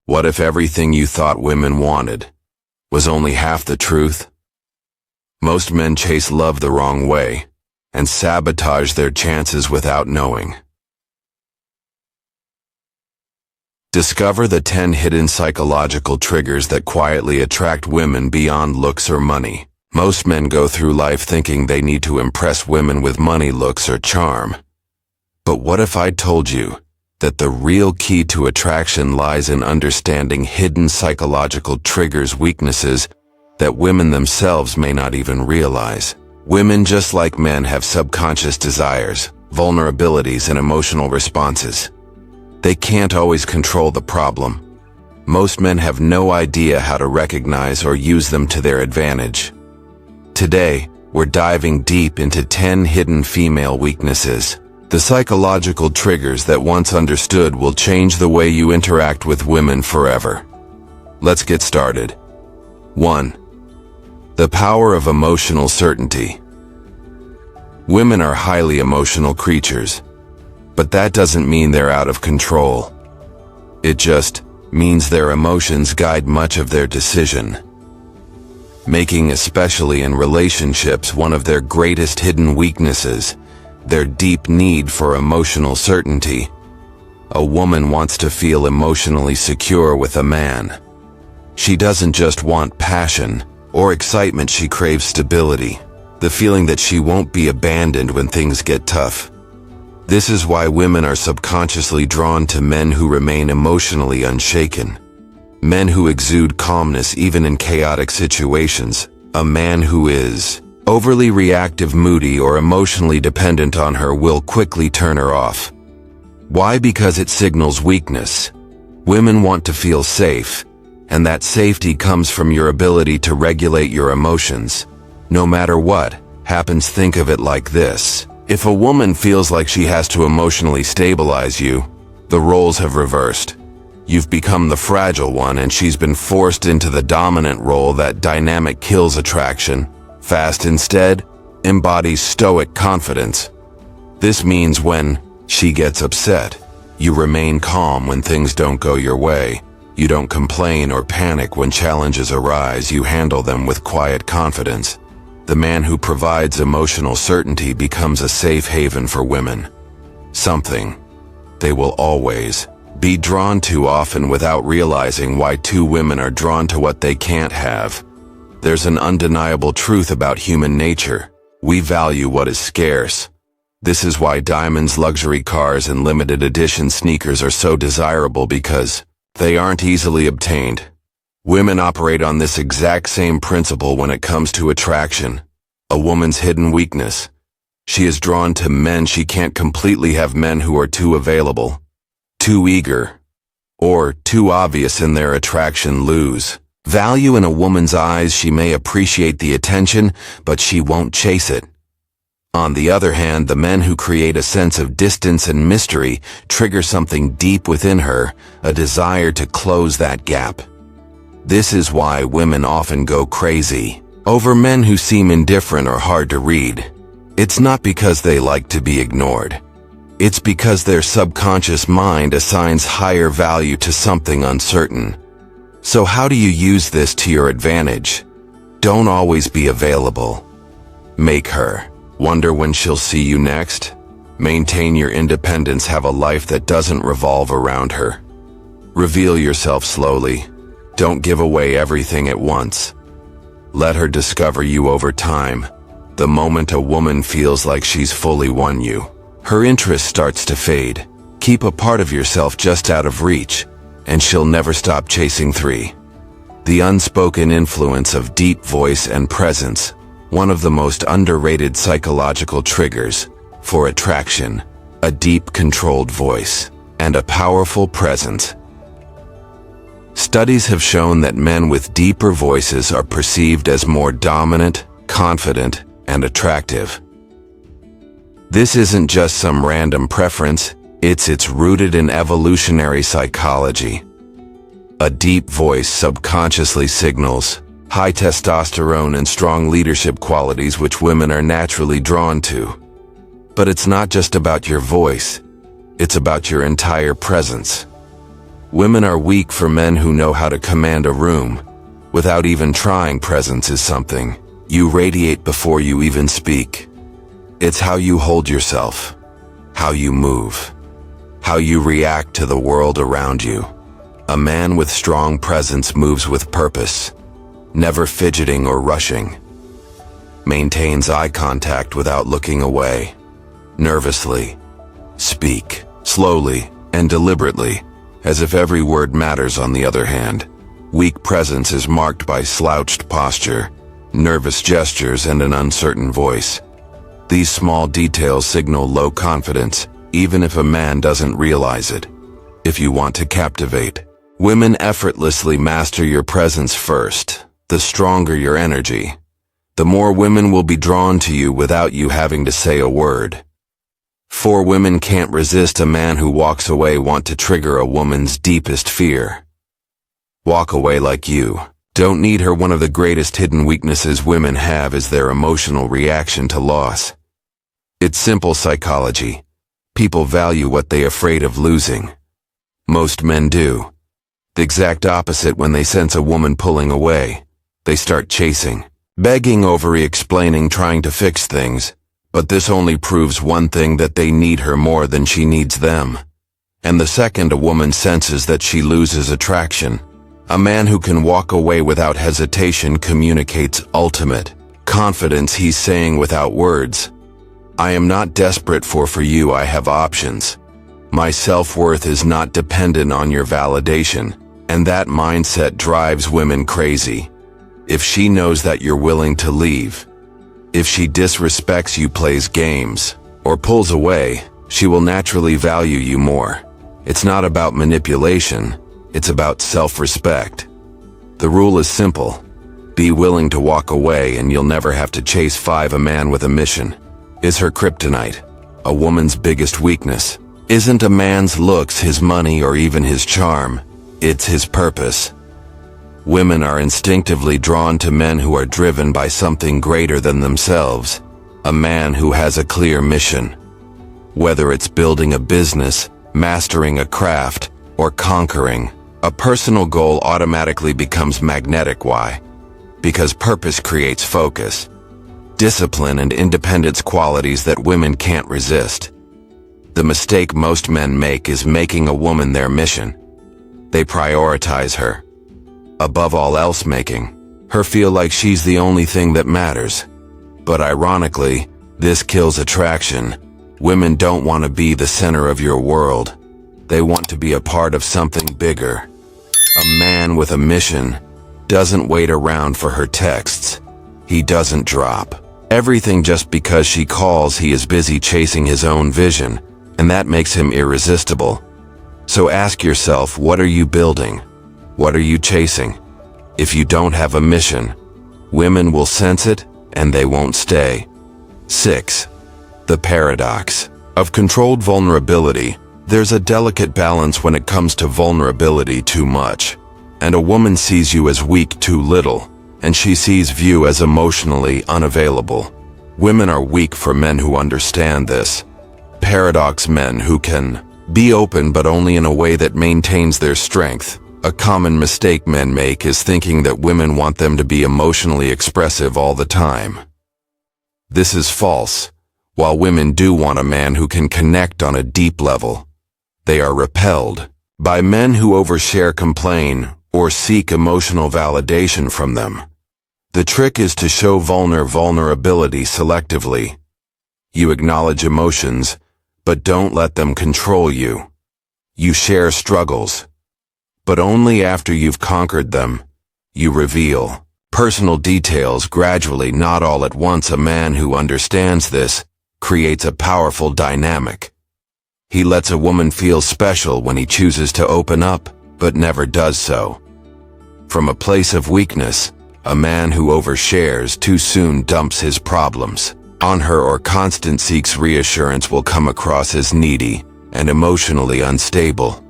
What if everything you thought women wanted was only half the truth? Most men chase love the wrong way and sabotage their chances without knowing. Discover the 10 hidden psychological triggers that quietly attract women beyond looks or money. Most men go through life thinking they need to impress women with money, looks, or charm. But what if I told you that the real key to attraction lies in understanding hidden psychological triggers, weaknesses that women themselves may not even realize? Women, just like men, have subconscious desires, vulnerabilities, and emotional responses. They can't always control the problem. Most men have no idea how to recognize or use them to their advantage. Today, we're diving deep into 10 hidden female weaknesses. The psychological triggers that, once understood, will change the way you interact with women forever. Let's get started. 1. The power of emotional certainty. Women are highly emotional creatures, but that doesn't mean they're out of control. It just means their emotions guide much of their decision making, especially in relationships. One of their greatest hidden weaknesses, their deep need for emotional certainty. A woman wants to feel emotionally secure with a man. She doesn't just want passion or excitement, she craves stability, the feeling that she won't be abandoned when things get tough. This is why women are subconsciously drawn to men who remain emotionally unshaken. Men who exude calmness even in chaotic situations. A man who is overly reactive, moody, or emotionally dependent on her will quickly turn her off. Why? Because it signals weakness. Women want to feel safe, and that safety comes from your ability to regulate your emotions. No matter what happens, think of it like this. If a woman feels like she has to emotionally stabilize you, the roles have reversed. You've become the fragile one and she's been forced into the dominant role. That dynamic kills attraction. Fast instead embodies stoic confidence. This means when she gets upset, you remain calm when things don't go your way. You don't complain or panic when challenges arise. You handle them with quiet confidence. The man who provides emotional certainty becomes a safe haven for women. Something they will always be drawn to, often without realizing why. Two women are drawn to what they can't have. There's an undeniable truth about human nature. We value what is scarce. This is why diamonds, luxury cars, and limited edition sneakers are so desirable, because they aren't easily obtained. Women operate on this exact same principle when it comes to attraction. A woman's hidden weakness. She is drawn to men she can't completely have. Men who are too available, too eager, or too obvious in their attraction lose value in a woman's eyes. She may appreciate the attention, but she won't chase it. On the other hand, the men who create a sense of distance and mystery trigger something deep within her, a desire to close that gap. This is why women often go crazy over men who seem indifferent or hard to read. It's not because they like to be ignored. It's because their subconscious mind assigns higher value to something uncertain. So how do you use this to your advantage? Don't always be available. Make her wonder when she'll see you next. Maintain your independence. Have a life that doesn't revolve around her. Reveal yourself slowly. Don't give away everything at once. Let her discover you over time. The moment a woman feels like she's fully won you, her interest starts to fade. Keep a part of yourself just out of reach, and she'll never stop chasing. 3. The unspoken influence of deep voice and presence. One of the most underrated psychological triggers for attraction. A deep, controlled voice and a powerful presence. Studies have shown that men with deeper voices are perceived as more dominant, confident, and attractive. This isn't just some random preference, it's rooted in evolutionary psychology. A deep voice subconsciously signals high testosterone and strong leadership qualities, which women are naturally drawn to. But it's not just about your voice, it's about your entire presence. Women are weak for men who know how to command a room. Without even trying, presence is something you radiate before you even speak. It's how you hold yourself, how you move, how you react to the world around you. A man with strong presence moves with purpose, never fidgeting or rushing. Maintains eye contact without looking away. Nervously. Speak, slowly and deliberately, as if every word matters. On the other hand, weak presence is marked by slouched posture, nervous gestures, and an uncertain voice. These small details signal low confidence, even if a man doesn't realize it. If you want to captivate women, effortlessly master your presence first. The stronger your energy, the more women will be drawn to you without you having to say a word. 4 women can't resist a man who walks away. Want to trigger a woman's deepest fear. Walk away like you don't need her. One of the greatest hidden weaknesses women have is their emotional reaction to loss. It's simple psychology. People value what they're afraid of losing. Most men do the exact opposite. When they sense a woman pulling away, they start chasing, begging, over-explaining, trying to fix things. But this only proves one thing, that they need her more than she needs them. And the second a woman senses that she loses attraction, a man who can walk away without hesitation communicates ultimate confidence. He's saying without words, I am not desperate for you, I have options. My self-worth is not dependent on your validation. And that mindset drives women crazy. If she knows that you're willing to leave, if she disrespects you, plays games, or pulls away, she will naturally value you more. It's not about manipulation, it's about self-respect. The rule is simple. Be willing to walk away and you'll never have to chase 5. A man with a mission is her kryptonite. A woman's biggest weakness isn't a man's looks, his money, or even his charm. It's his purpose. Women are instinctively drawn to men who are driven by something greater than themselves. A man who has a clear mission. Whether it's building a business, mastering a craft, or conquering a personal goal, automatically becomes magnetic. Why? Because purpose creates focus, discipline, and independence, qualities that women can't resist. The mistake most men make is making a woman their mission. They prioritize her above all else, making her feel like she's the only thing that matters. But ironically, this kills attraction. Women don't want to be the center of your world. They want to be a part of something bigger. A man with a mission doesn't wait around for her texts. He doesn't drop everything just because she calls. He is busy chasing his own vision, and that makes him irresistible. So ask yourself, what are you building? What are you chasing? If you don't have a mission, women will sense it and they won't stay. 6. The paradox of controlled vulnerability. There's a delicate balance when it comes to vulnerability. Too much, and a woman sees you as weak. Too little, and she sees you as emotionally unavailable. Women are weak for men who understand this paradox. Men who can be open, but only in a way that maintains their strength. A common mistake men make is thinking that women want them to be emotionally expressive all the time. This is false. While women do want a man who can connect on a deep level, they are repelled by men who overshare, complain, or seek emotional validation from them. The trick is to show vulnerability selectively. You acknowledge emotions, but don't let them control you. You share struggles, but only after you've conquered them. You reveal personal details gradually, not all at once. A man who understands this creates a powerful dynamic. He lets a woman feel special when he chooses to open up, but never does so from a place of weakness. A man who overshares too soon dumps his problems on her, or constant seeks reassurance, will come across as needy and emotionally unstable.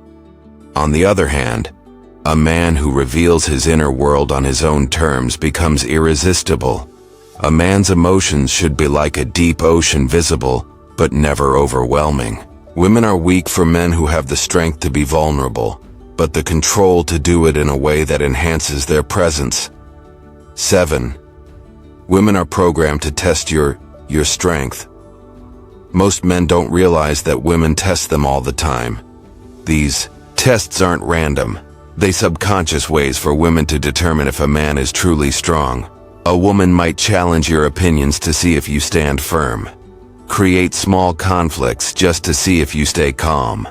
On the other hand, a man who reveals his inner world on his own terms becomes irresistible. A man's emotions should be like a deep ocean, visible, but never overwhelming. Women are weak for men who have the strength to be vulnerable, but the control to do it in a way that enhances their presence. 7. Women are programmed to test your strength. Most men don't realize that women test them all the time. These tests aren't random. They're subconscious ways for women to determine if a man is truly strong. A woman might challenge your opinions to see if you stand firm. Create small conflicts just to see if you stay calm.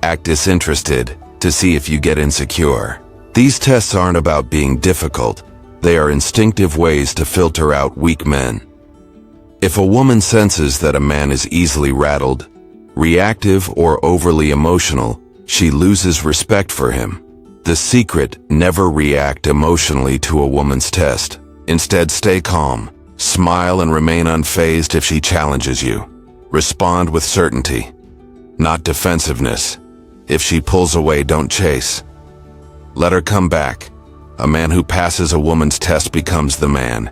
Act disinterested to see if you get insecure. These tests aren't about being difficult. They are instinctive ways to filter out weak men. If a woman senses that a man is easily rattled, reactive, or overly emotional, she loses respect for him. The secret: never react emotionally to a woman's test. Instead, stay calm, smile, and remain unfazed if she challenges you. Respond with certainty, not defensiveness. If she pulls away, don't chase. Let her come back. A man who passes a woman's test becomes the man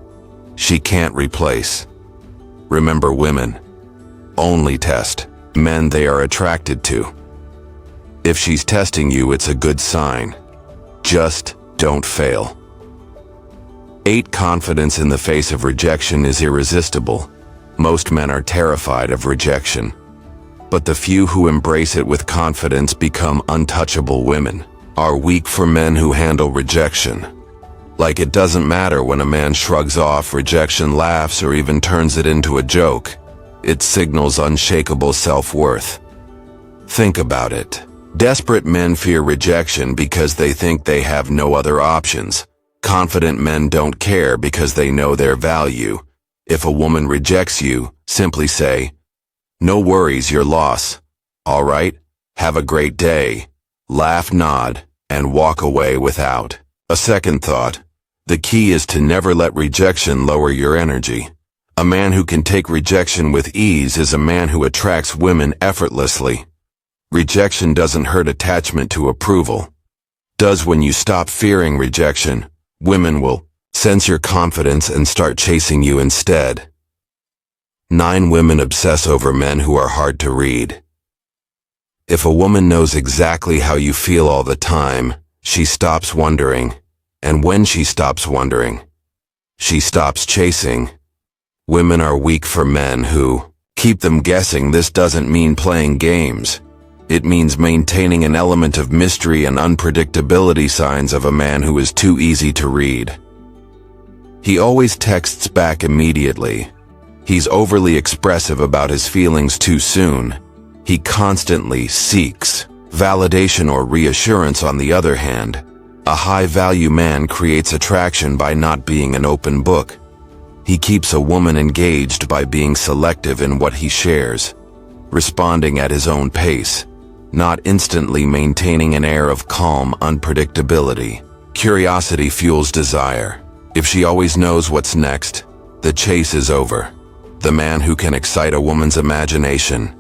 she can't replace. Remember, women only test men they are attracted to. If she's testing you, it's a good sign. Just don't fail. 8. Confidence in the face of rejection is irresistible. Most men are terrified of rejection, but the few who embrace it with confidence become untouchable. Women are weak for men who handle rejection like it doesn't matter. When a man shrugs off rejection, laughs, or even turns it into a joke, it signals unshakable self-worth. Think about it. Desperate men fear rejection because they think they have no other options. Confident men don't care because they know their value. If a woman rejects you, simply say, "No worries, your loss. All right, have a great day." Laugh, nod, and walk away without a second thought. The key is to never let rejection lower your energy. A man who can take rejection with ease is a man who attracts women effortlessly. Rejection doesn't hurt attachment to approval. Does when you stop fearing rejection, women will sense your confidence and start chasing you instead. 9. Women obsess over men who are hard to read. If a woman knows exactly how you feel all the time, she stops wondering. And when she stops wondering, she stops chasing. Women are weak for men who keep them guessing. This doesn't mean playing games. It means maintaining an element of mystery and unpredictability. Signs of a man who is too easy to read. He always texts back immediately. He's overly expressive about his feelings too soon. He constantly seeks validation or reassurance. On the other hand, a high-value man creates attraction by not being an open book. He keeps a woman engaged by being selective in what he shares, responding at his own pace, not instantly, maintaining an air of calm unpredictability. Curiosity fuels desire. If she always knows what's next, the chase is over. The man who can excite a woman's imagination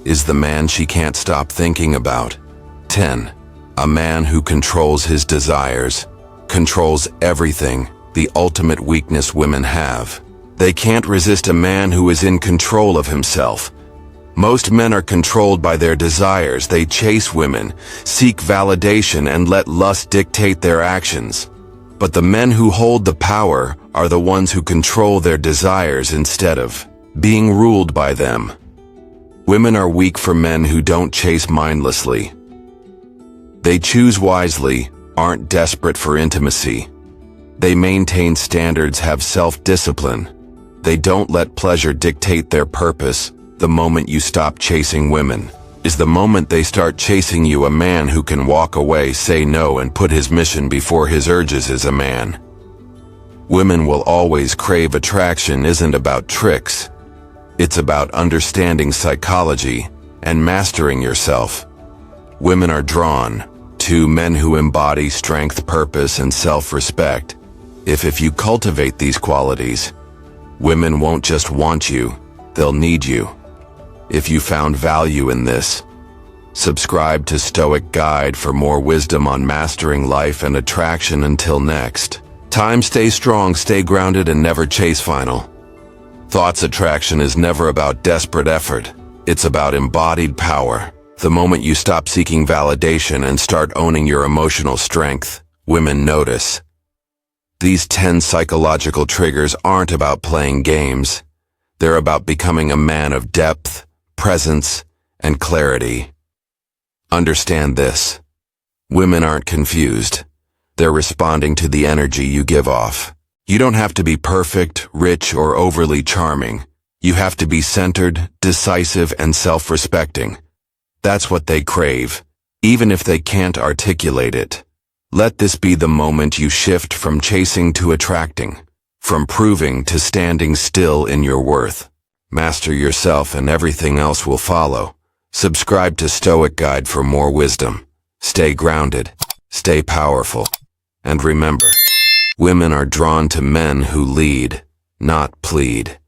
is the man she can't stop thinking about. 10. A man who controls his desires controls everything. The ultimate weakness women have. They can't resist a man who is in control of himself. Most men are controlled by their desires. They chase women, seek validation, and let lust dictate their actions. But the men who hold the power are the ones who control their desires instead of being ruled by them. Women are weak for men who don't chase mindlessly. They choose wisely, aren't desperate for intimacy. They maintain standards, have self-discipline. They don't let pleasure dictate their purpose. The moment you stop chasing women is the moment they start chasing you. A man who can walk away, say no, and put his mission before his urges is a man. Women will always crave attraction. Isn't about tricks. It's about understanding psychology and mastering yourself. Women are drawn to men who embody strength, purpose, and self-respect. If you cultivate these qualities, women won't just want you, they'll need you. If you found value in this, subscribe to Stoic Guide for more wisdom on mastering life and attraction. Until next time, stay strong, stay grounded, and never chase final thoughts. Attraction is never about desperate effort. It's about embodied power. The moment you stop seeking validation and start owning your emotional strength, women notice. These 10 psychological triggers aren't about playing games. They're about becoming a man of depth, presence, and clarity. Understand this. Women aren't confused. They're responding to the energy you give off. You don't have to be perfect, rich, or overly charming. You have to be centered, decisive, and self-respecting. That's what they crave, even if they can't articulate it. Let this be the moment you shift from chasing to attracting, from proving to standing still in your worth. Master yourself and everything else will follow. Subscribe to Stoic Guide for more wisdom. Stay grounded, stay powerful, and remember, women are drawn to men who lead, not plead.